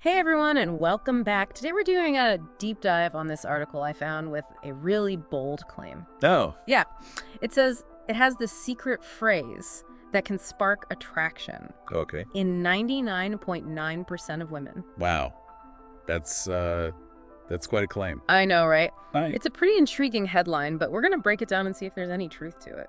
Hey everyone, and welcome back. Today we're doing a deep dive on this article I found with a really bold claim. Oh, Yeah, it says it has the secret phrase that can spark attraction okay. in 99.9% of women. Wow. That's quite a claim. I know, right? Right. It's a pretty intriguing headline, but we're going to break it down and see if there's any truth to it.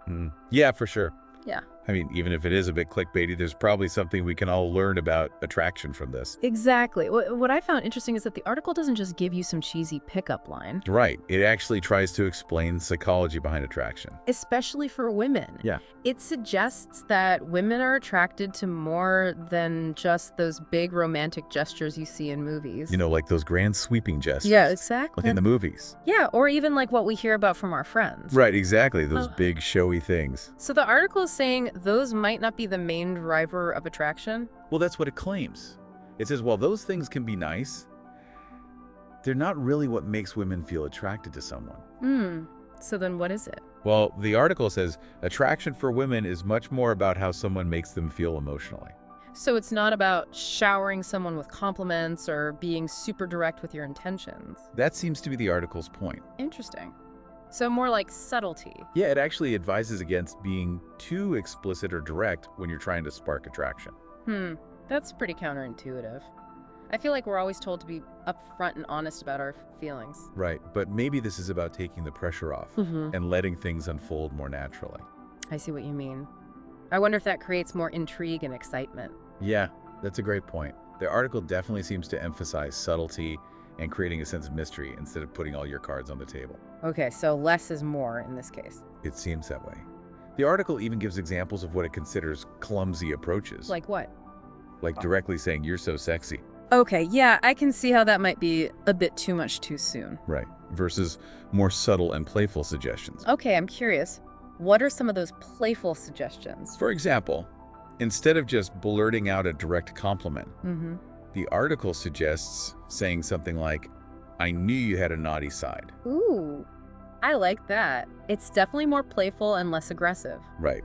Yeah, for sure. Yeah. I mean, even if it is a bit clickbaity, there's probably something we can all learn about attraction from this. Exactly. What I found interesting is that the article doesn't just give you some cheesy pickup line, Right. It actually tries to explain psychology behind attraction. especially for women. Yeah. It suggests that women are attracted to more than just those big romantic gestures you see in movies. You know, like those grand sweeping gestures. Yeah, exactly. Like in the movies. Yeah, or even like what we hear about from our friends. Right, exactly. Those Oh. big showy things. So the article is saying those might not be the main driver of attraction. Well, that's what it claims. It says, while those things can be nice, they're not really what makes women feel attracted to someone. So then what is it? Well, the article says attraction for women is much more about how someone makes them feel emotionally. So it's not about showering someone with compliments or being super direct with your intentions. That seems to be the article's point. Interesting. So more like subtlety. Yeah, it actually advises against being too explicit or direct when you're trying to spark attraction. That's pretty counterintuitive. I feel like we're always told to be upfront and honest about our feelings. Right, but maybe this is about taking the pressure off and letting things unfold more naturally. I see what you mean. I wonder if that creates more intrigue and excitement. Yeah, that's a great point. The article definitely seems to emphasize subtlety and creating a sense of mystery instead of putting all your cards on the table. Okay, so less is more in this case. It seems that way. The article even gives examples of what it considers clumsy approaches. Like what? Like directly saying, "You're so sexy." Okay, yeah, I can see how that might be a bit too much too soon. Right. Versus more subtle and playful suggestions. Okay, I'm curious. What are some of those playful suggestions? For example, instead of just blurting out a direct compliment, the article suggests saying something like, "I knew you had a naughty side." Ooh, I like that. It's definitely more playful and less aggressive. Right.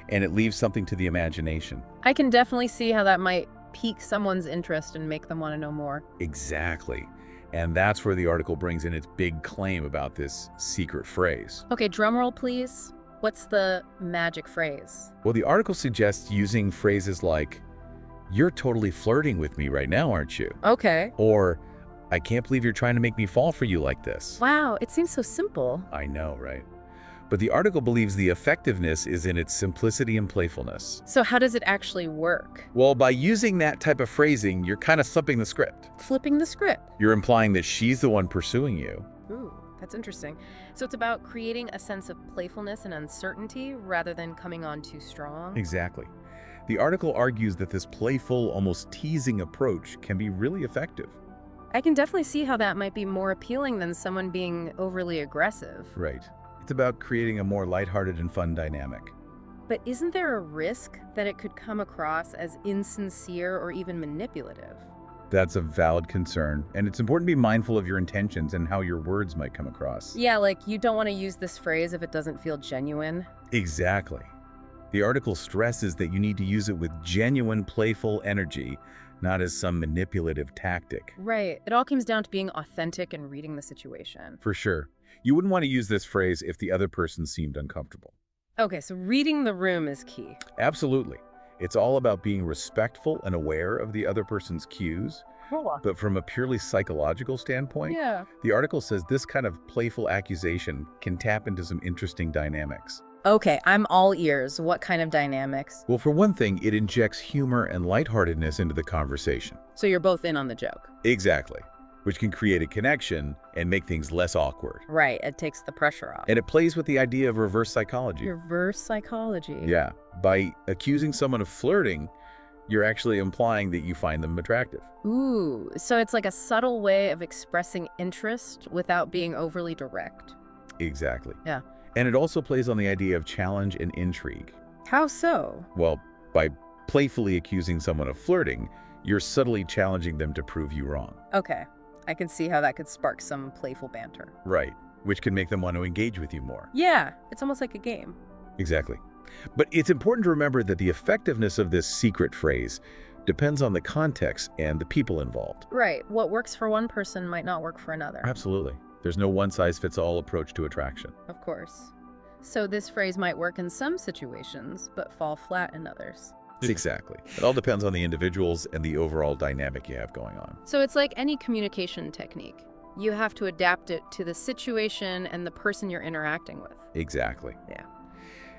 And it leaves something to the imagination. I can definitely see how that might pique someone's interest and make them want to know more. Exactly. And that's where the article brings in its big claim about this secret phrase. Okay, drum roll, please. What's the magic phrase? Well, the article suggests using phrases like, "You're totally flirting with me right now, aren't you?" Okay. Or, "I can't believe you're trying to make me fall for you like this." Wow, it seems so simple. I know, right? But the article believes the effectiveness is in its simplicity and playfulness. So how does it actually work? Well, by using that type of phrasing, you're kind of flipping the script. Flipping the script. You're implying that she's the one pursuing you. Ooh, that's interesting. So it's about creating a sense of playfulness and uncertainty rather than coming on too strong. Exactly. The article argues that this playful, almost teasing approach can be really effective. I can definitely see how that might be more appealing than someone being overly aggressive. Right. It's about creating a more lighthearted and fun dynamic. But isn't there a risk that it could come across as insincere or even manipulative? That's a valid concern, and it's important to be mindful of your intentions and how your words might come across. Yeah, like you don't want to use this phrase if it doesn't feel genuine. Exactly. The article stresses that you need to use it with genuine, playful energy, not as some manipulative tactic. Right. It all comes down to being authentic and reading the situation. For sure. You wouldn't want to use this phrase if the other person seemed uncomfortable. Okay, so reading the room is key. Absolutely. It's all about being respectful and aware of the other person's cues. But from a purely psychological standpoint, Yeah. the article says this kind of playful accusation can tap into some interesting dynamics. Okay, I'm all ears. What kind of dynamics? Well, for one thing, it injects humor and lightheartedness into the conversation. So you're both in on the joke. Exactly. Which can create a connection and make things less awkward. Right, it takes the pressure off. And it plays with the idea of reverse psychology. Reverse psychology. Yeah. By accusing someone of flirting, you're actually implying that you find them attractive. Ooh, so it's like a subtle way of expressing interest without being overly direct. Exactly. Yeah. And it also plays on the idea of challenge and intrigue. How so? Well, by playfully accusing someone of flirting, you're subtly challenging them to prove you wrong. Okay, I can see how that could spark some playful banter. Right. Which can make them want to engage with you more. Yeah, it's almost like a game. Exactly. But it's important to remember that the effectiveness of this secret phrase Depends on the context and the people involved. Right. What works for one person might not work for another. Absolutely. There's no one-size-fits-all approach to attraction. Of course. So this phrase might work in some situations, but fall flat in others. Exactly. It all depends on the individuals and the overall dynamic you have going on. So it's like any communication technique. You have to adapt it to the situation and the person you're interacting with. Exactly. Yeah.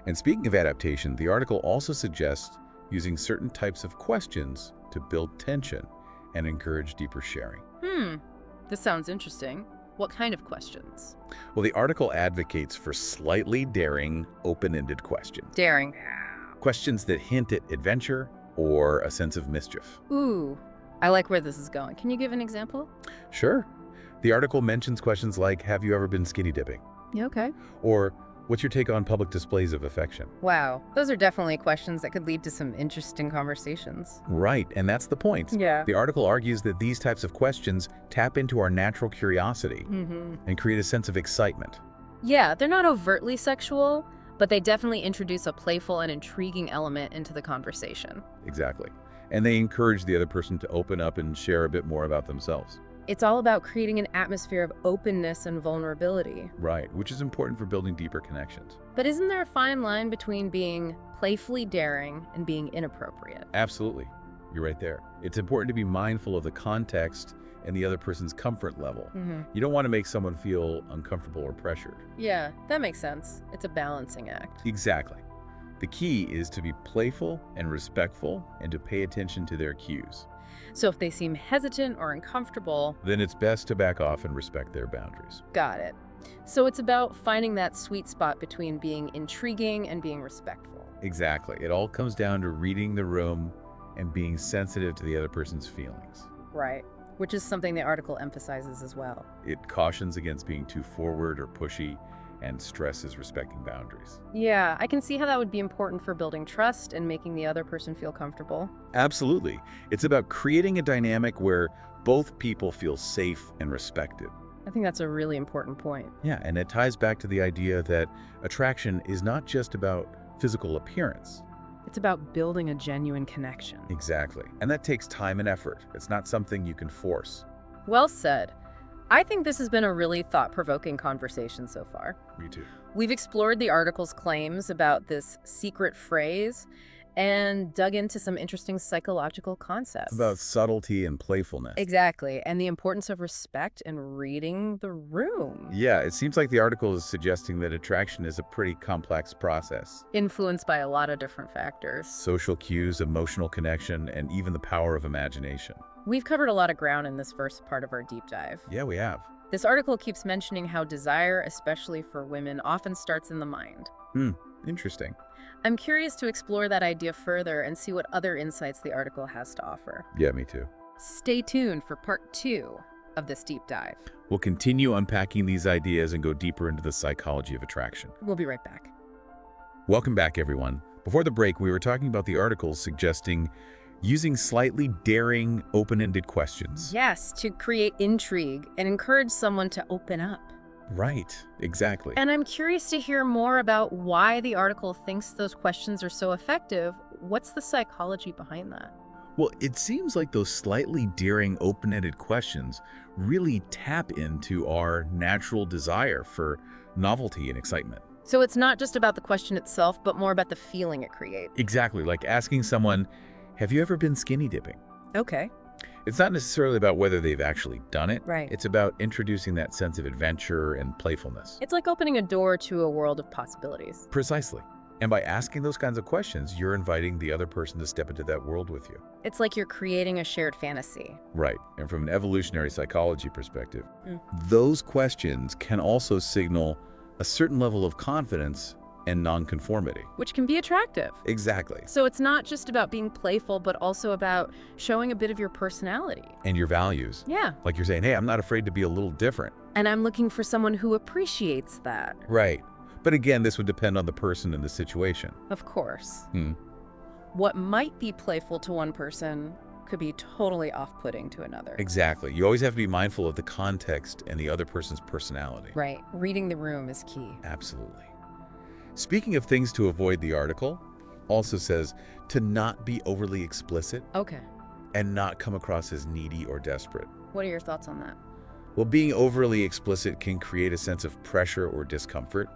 And speaking of adaptation, the article also suggests using certain types of questions to build tension and encourage deeper sharing. This sounds interesting. What kind of questions? Well, the article advocates for slightly daring, open-ended questions. Daring. Questions that hint at adventure or a sense of mischief. Ooh, I like where this is going. Can you give an example? Sure. The article mentions questions like, have you ever been skinny dipping? Yeah, okay. Or, what's your take on public displays of affection? Wow, those are definitely questions that could lead to some interesting conversations. Right, and that's the point. Yeah. The article argues that these types of questions tap into our natural curiosity and create a sense of excitement. Yeah, they're not overtly sexual, but they definitely introduce a playful and intriguing element into the conversation. Exactly. And they encourage the other person to open up and share a bit more about themselves. It's all about creating an atmosphere of openness and vulnerability. Right, which is important for building deeper connections. But isn't there a fine line between being playfully daring and being inappropriate? Absolutely. You're right there. It's important to be mindful of the context and the other person's comfort level. You don't want to make someone feel uncomfortable or pressured. Yeah, that makes sense. It's a balancing act. Exactly. The key is to be playful and respectful and to pay attention to their cues. So if they seem hesitant or uncomfortable, Then it's best to back off and respect their boundaries. got it. So it's about finding that sweet spot between being intriguing and being respectful. Exactly. It all comes down to reading the room and being sensitive to the other person's feelings. Right. Which is something the article emphasizes as well. It cautions against being too forward or pushy and stresses respecting boundaries. Yeah, I can see how that would be important for building trust and making the other person feel comfortable. Absolutely. It's about creating a dynamic where both people feel safe and respected. I think that's a really important point. Yeah, and it ties back to the idea that attraction is not just about physical appearance. It's about building a genuine connection. Exactly. And that takes time and effort. It's not something you can force. Well said. I think this has been a really thought-provoking conversation so far. Me too. We've explored the article's claims about this secret phrase and dug into some interesting psychological concepts. About subtlety and playfulness. Exactly, and the importance of respect and reading the room. Yeah, it seems like the article is suggesting that attraction is a pretty complex process. Influenced by a lot of different factors. Social cues, emotional connection, and even the power of imagination. We've covered a lot of ground in this first part of our deep dive. Yeah, we have. This article keeps mentioning how desire, especially for women, often starts in the mind. Interesting. I'm curious to explore that idea further and see what other insights the article has to offer. Yeah, me too. Stay tuned for part 2 of this deep dive. We'll continue unpacking these ideas and go deeper into the psychology of attraction. We'll be right back. Welcome back, everyone. Before the break, we were talking about the articles suggesting using slightly daring, open-ended questions. Yes, to create intrigue and encourage someone to open up. Right, exactly. And I'm curious to hear more about why the article thinks those questions are so effective. What's the psychology behind that? Well, it seems like those slightly daring, open-ended questions really tap into our natural desire for novelty and excitement. So it's not just about the question itself, but more about the feeling it creates. Exactly, like asking someone, have you ever been skinny dipping? Okay. It's not necessarily about whether they've actually done it. Right. It's about introducing that sense of adventure and playfulness. It's like opening a door to a world of possibilities. Precisely. And by asking those kinds of questions, you're inviting the other person to step into that world with you. It's like you're creating a shared fantasy. Right. And from an evolutionary psychology perspective, those questions can also signal a certain level of confidence and nonconformity. Which can be attractive. Exactly. So it's not just about being playful, but also about showing a bit of your personality. And your values. Yeah. Like you're saying, hey, I'm not afraid to be a little different. And I'm looking for someone who appreciates that. Right. But again, this would depend on the person and the situation. Of course. What might be playful to one person could be totally off-putting to another. Exactly. You always have to be mindful of the context and the other person's personality. Right. Reading the room is key. Absolutely. Speaking of things to avoid the article, also says to not be overly explicit Okay. and not come across as needy or desperate. What are your thoughts on that? Well, being overly explicit can create a sense of pressure or discomfort.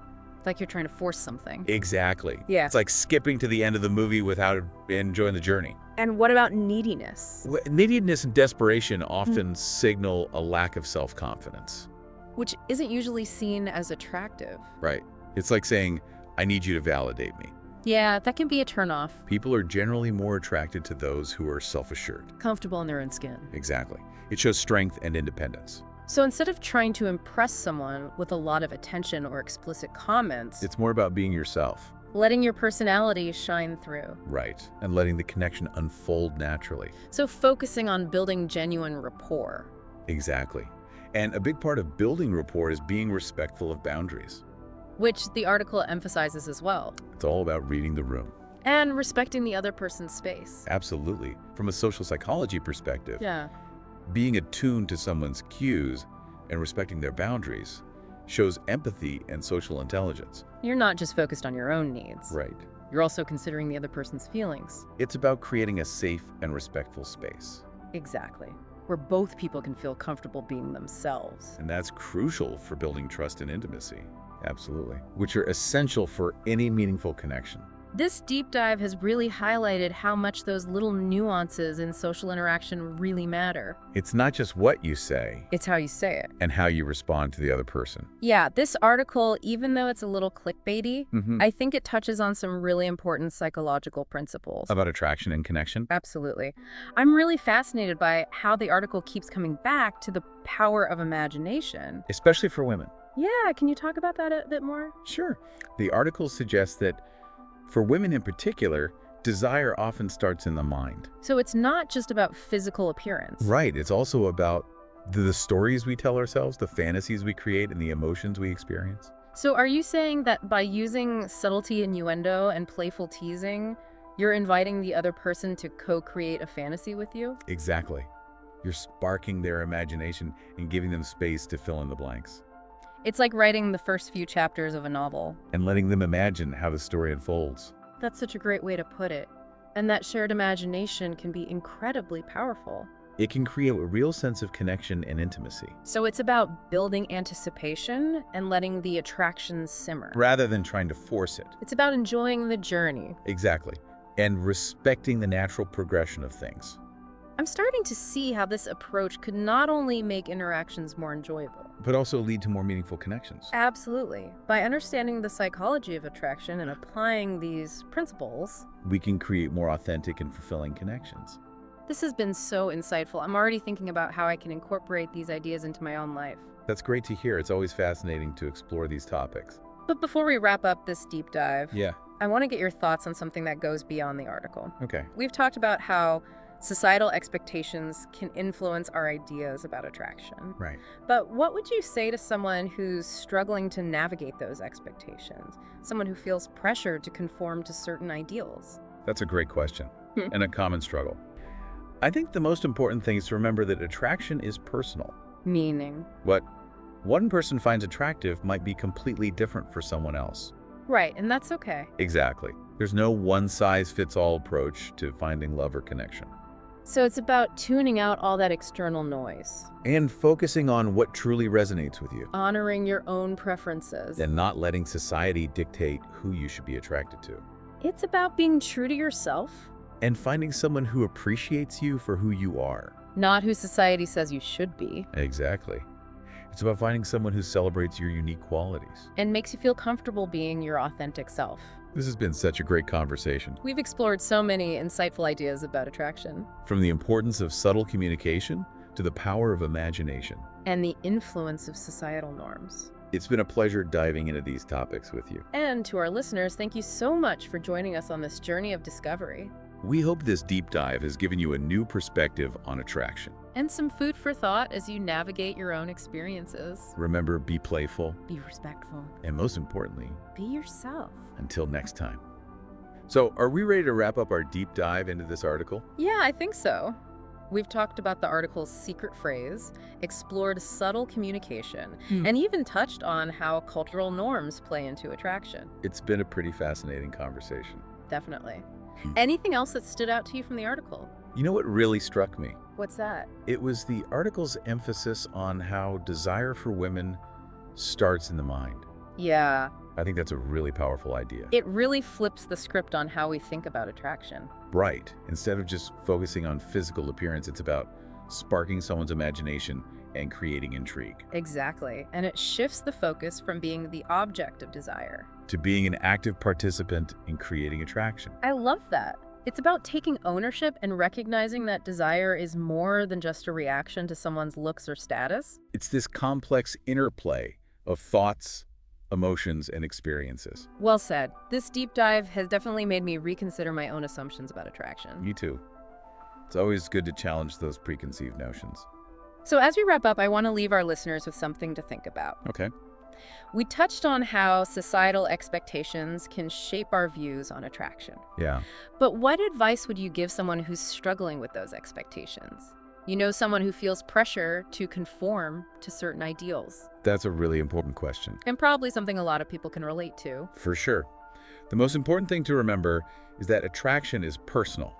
Like you're trying to force something. Exactly. Yeah. It's like skipping to the end of the movie without enjoying the journey. And what about neediness? Neediness and desperation often signal a lack of self-confidence. Which isn't usually seen as attractive. Right. It's like saying, I need you to validate me. Yeah, that can be a turnoff. People are generally more attracted to those who are self-assured. Comfortable in their own skin. Exactly. It shows strength and independence. So instead of trying to impress someone with a lot of attention or explicit comments, It's more about being yourself. letting your personality shine through. Right. And letting the connection unfold naturally. So focusing on building genuine rapport. Exactly. And a big part of building rapport is being respectful of boundaries. Which the article emphasizes as well. It's all about reading the room. And respecting the other person's space. Absolutely. From a social psychology perspective, Yeah. being attuned to someone's cues and respecting their boundaries shows empathy and social intelligence. You're not just focused on your own needs. Right. You're also considering the other person's feelings. It's about creating a safe and respectful space. Exactly. Where both people can feel comfortable being themselves. And that's crucial for building trust and intimacy. Absolutely. Which are essential for any meaningful connection. This deep dive has really highlighted how much those little nuances in social interaction really matter. It's not just what you say It's how you say it. and how you respond to the other person. Yeah, this article, even though it's a little clickbaity, I think it touches on some really important psychological principles. About attraction and connection? Absolutely. I'm really fascinated by how the article keeps coming back to the power of imagination. Especially for women. Yeah, can you talk about that a bit more? Sure. The article suggests that for women in particular, desire often starts in the mind. So it's not just about physical appearance. Right. It's also about the stories we tell ourselves, the fantasies we create, and the emotions we experience. So are you saying that by using subtlety, innuendo, and playful teasing, you're inviting the other person to co-create a fantasy with you? Exactly. You're sparking their imagination and giving them space to fill in the blanks. It's like writing the first few chapters of a novel. And letting them imagine how the story unfolds. That's such a great way to put it. And that shared imagination can be incredibly powerful. It can create a real sense of connection and intimacy. So it's about building anticipation and letting the attraction simmer. Rather than trying to force it. It's about enjoying the journey. Exactly. And respecting the natural progression of things. I'm starting to see how this approach could not only make interactions more enjoyable, But also lead to more meaningful connections. absolutely. By understanding the psychology of attraction and applying these principles, We can create more authentic and fulfilling connections. this has been so insightful. I'm already thinking about how I can incorporate these ideas into my own life. That's great to hear. It's always fascinating to explore these topics. But before we wrap up this deep dive, Yeah. I want to get your thoughts on something that goes beyond the article. Okay. We've talked about how societal expectations can influence our ideas about attraction. Right. But what would you say to someone who's struggling to navigate those expectations? Someone who feels pressure to conform to certain ideals? That's a great question Hmm. and a common struggle. I think the most important thing is to remember that attraction is personal. Meaning? What one person finds attractive might be completely different for someone else. Right, and that's okay. Exactly. There's no one-size-fits-all approach to finding love or connection. So it's about tuning out all that external noise, And focusing on what truly resonates with you. honoring your own preferences. And not letting society dictate who you should be attracted to. It's about being true to yourself, And finding someone who appreciates you for who you are. not who society says you should be, Exactly. It's about finding someone who celebrates your unique qualities. and makes you feel comfortable being your authentic self. This has been such a great conversation. We've explored so many insightful ideas about attraction From the importance of subtle communication to the power of imagination. and the influence of societal norms. It's been a pleasure diving into these topics with you. And to our listeners, thank you so much for joining us on this journey of discovery. We hope this deep dive has given you a new perspective on attraction. And some food for thought as you navigate your own experiences. Remember, be playful, Be respectful. and most importantly, Be yourself. until next time. So, are we ready to wrap up our deep dive into this article? Yeah, I think so. We've talked about the article's secret phrase, explored subtle communication, and even touched on how cultural norms play into attraction. It's been a pretty fascinating conversation. Definitely. Anything else that stood out to you from the article? You know what really struck me? What's that? It was the article's emphasis on how desire for women starts in the mind. Yeah, I think that's a really powerful idea. it really flips the script on how we think about attraction. Right. Instead of just focusing on physical appearance, it's about sparking someone's imagination and creating intrigue. Exactly. And it shifts the focus from being the object of desire To being an active participant in creating attraction. I love that. It's about taking ownership and recognizing that desire is more than just a reaction to someone's looks or status. It's this complex interplay of thoughts, emotions, and experiences. Well said. This deep dive has definitely made me reconsider my own assumptions about attraction. Me too. It's always good to challenge those preconceived notions. So as we wrap up, I want to leave our listeners with something to think about. Okay. We touched on how societal expectations can shape our views on attraction. Yeah. But what advice would you give someone who's struggling with those expectations? You know, someone who feels pressure to conform to certain ideals. That's a really important question. And probably something a lot of people can relate to. For sure. The most important thing to remember is that attraction is personal.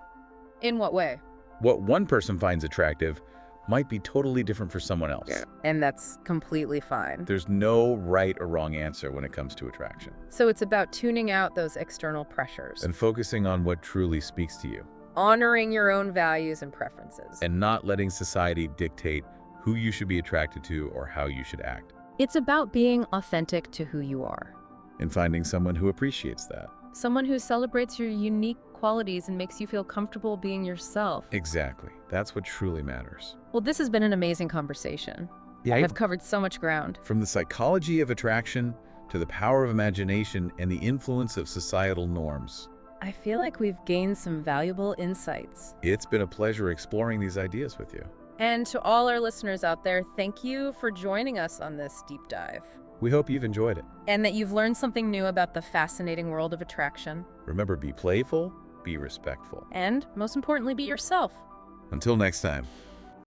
In what way? What one person finds attractive might be totally different for someone else. And that's completely fine. There's no right or wrong answer when it comes to attraction. So it's about tuning out those external pressures. And focusing on what truly speaks to you. Honoring your own values and preferences. And not letting society dictate who you should be attracted to or how you should act. It's about being authentic to who you are. And finding someone who appreciates that. Someone who celebrates your unique qualities and makes you feel comfortable being yourself. Exactly. That's what truly matters. Well, this has been an amazing conversation. Yeah. I've covered so much ground. From the psychology of attraction to the power of imagination and the influence of societal norms. I feel like we've gained some valuable insights. It's been a pleasure exploring these ideas with you. And to all our listeners out there, thank you for joining us on this deep dive. We hope you've enjoyed it. And that you've learned something new about the fascinating world of attraction. Remember, be playful, be respectful. And, most importantly, be yourself. Until next time.